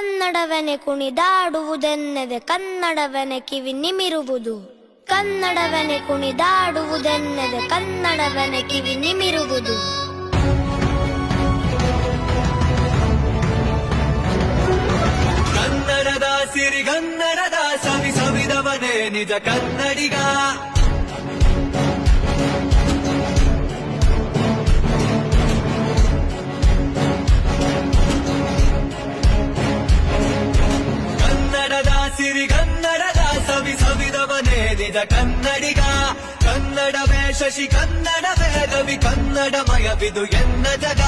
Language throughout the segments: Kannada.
ಕನ್ನಡವನೆ ಕುಣಿದಾಡುವುದೆನ್ನದೆ ಕನ್ನಡವನೆ ಕಿವಿ ನಿಮಿರುವುದು. ಕನ್ನಡವನೆ ಕುಣಿದಾಡುವುದೆನ್ನದೆ ಕನ್ನಡವನೆ ಕಿವಿ ನಿಮಿರುವುದು. ಕನ್ನಡದ ಸಿರಿಗನ್ನಡದ ಸವಿ ಸವಿದವನೇ ನಿಜ ಕನ್ನಡಿಗ. ಕನ್ನಡದ ಸಿರಿಗನ್ನಡದ ಸವಿ ಸವಿದವನೇ ನಿಜ ಕನ್ನಡಿಗ. ಕನ್ನಡವೇ ಶಶಿ ಕನ್ನಡವೇ ರವಿ ಕನ್ನಡಮಯವಿದು ಎನ್ನ ಜಗ.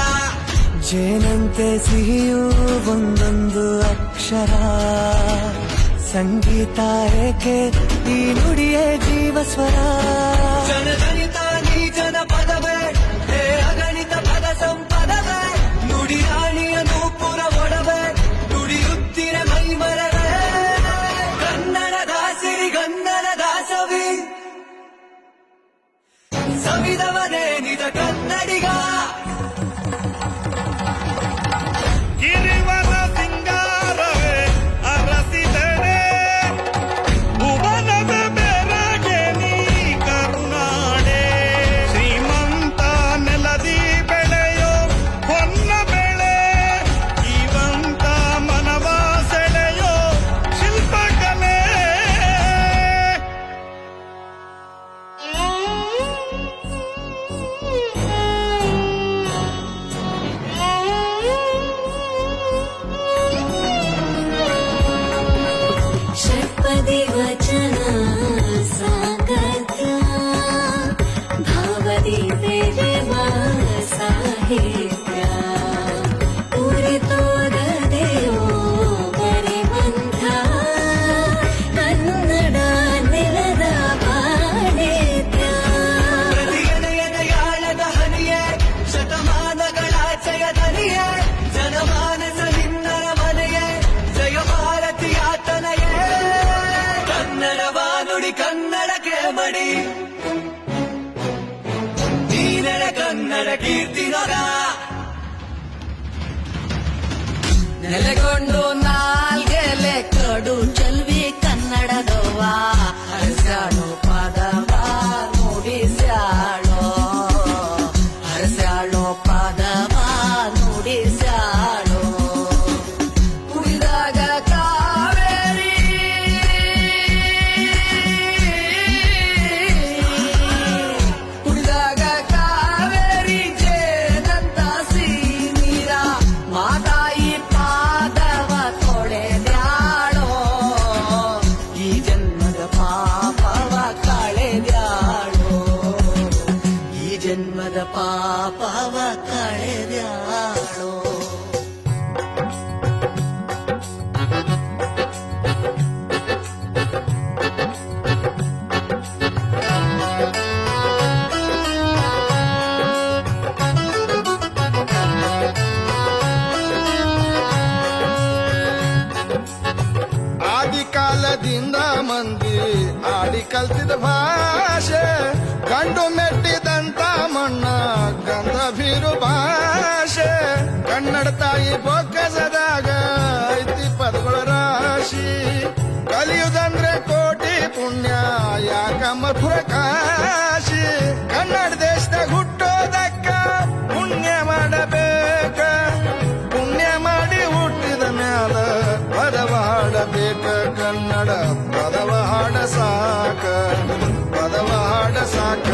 ಜೇನಂತೆ ಸಿಹಿಯೂ ಒಂದೊಂದು ಅಕ್ಷರ, ಸಂಗೀತ ಏಕೆ ಈ ನುಡಿಯೇ ಜೀವಸ್ವರ. ಜನಗಣಿತ ನೀ ಜನಪದವೇ ಹೇ ಅಗಣಿತ ಪದ ಸಂಪದವೇ. ನುಡಿ ರಾಣಿಯ ನೂಪುರ ಒಡವೆ ನುಡಿಯುತ್ತಿರ ಮೈಮರವೇ. ಕನ್ನಡದ ಸಿರಿಗನ್ನಡದ ಸವಿ ಸವಿದವನೇ ನಿಜ ಕನ್ನಡಿಗ. ಗಿರಿವರ ಸಿಂಗಾರವೇ ಅರಸಿದಡೆ, ಭುವನದ ಬೆರಗೆ ನೀ ಕರುನಾಡೆ. ಶ್ರೀಮಂತ ನೆಲದಿ ಬೆಳೆಯೋ ಹೊನ್ನ ಬೆಳೆ, ಜೀವಂತ ಮನವ ಸೆಳೆಯೋ ಶಿಲ್ಪಕಲೆ. ಷಟ್ಪದಿ ವಚನ ಸಾಂಗತ್ಯ, ಭಾವದಿ ತೆರೆವ ಸಾಹಿತ್ಯ. ಉರಿತೋರದೆಯೋ ಬರಿವಂಥ ಕನ್ನಡ ನೆಲದ ಪಾಂಡಿತ್ಯ. ಪ್ರತಿಯನೆಯದ ಹನಿಯೇ ಶತಮಾನಗಳಾಚೆಯ ದನಿಯೇ. ಜನಮಾನಸ ನಿನ್ನರ ಮನೆಯೇ ಜಯ ಭಾರತೀಯ ತನಯೇ. ಕನ್ನಡವ ನುಡಿ ಕನ್ನಡಕ್ಕೆ ಮಡಿ, ನೀನೆಡೆ ಕನ್ನಡ ಕೀರ್ತಿನೊರ. ನೆಲೆಗೊಂಡು ನಾಲ್ಗೆಲೆ ಕಡು ಚಲ್ವಿ ಕನ್ನಡದವ್ವ. ಹರಸ್ಯಾಳು ಪದವ ನುಡಿಸ್ಯಾಳೋ, ಹರಸ್ಯಾಳು ಪದವ ನುಡಿಸ್ಯಾಳೋ. ಕುಡಿದಾಗ ಕಾವೇರಿ ಕುಡಿದಾಗ ಕಾವೇರಿ ಜೇನಂತ ಸೀನೀರ. ಮಾತಾಯಿ ಪಾದವ ತೊಳೆದ್ಯಾಳೋ, ಈ ಜನ್ಮದ ಪಾಪವ ಕಳೆದ್ಯಾಳೋ, ಈ ಜನ್ಮದ ಪಾಪವ ಕಳೆದ್ಯಾಳೋ. ಆದಿಕಾಲದಿಂದ ಮಂದಿ ಆಡಿ ಕಲ್ತಿದ ಭಾಷೆ, ಗಂಡು ಮೆಟ್ಟಿದಂತ ಮಣ್ಣ ಗಂಧ ಬೀರು ಭಾಷೆ. ಕನ್ನಡ ತಾಯಿ ಬೊಕ್ಕಸದಾಗ ಐತಿ ಪದಗಳ ರಾಶಿ. ಕಲಿಯುವುದಂದ್ರೆ ಕೋಟಿ ಪುಣ್ಯ ಯಾಕ ಮಧುರ ಕಾಶಿ. ಕನ್ನಡ ದೇಶದಾಗ ಹುಟ್ಟೋದಕ್ಕ ಪುಣ್ಯ ಮಾಡಬೇಕ, ಪುಣ್ಯ ಮಾಡಿ ಹುಟ್ಟಿದ ಮ್ಯಾಲ ಪದವ ಹಾಡಬೇಕ. ಕನ್ನಡ ಪದವ ಹಾಡ ಸಾಕ, ಪದವ ಹಾಡ ಸಾಕ.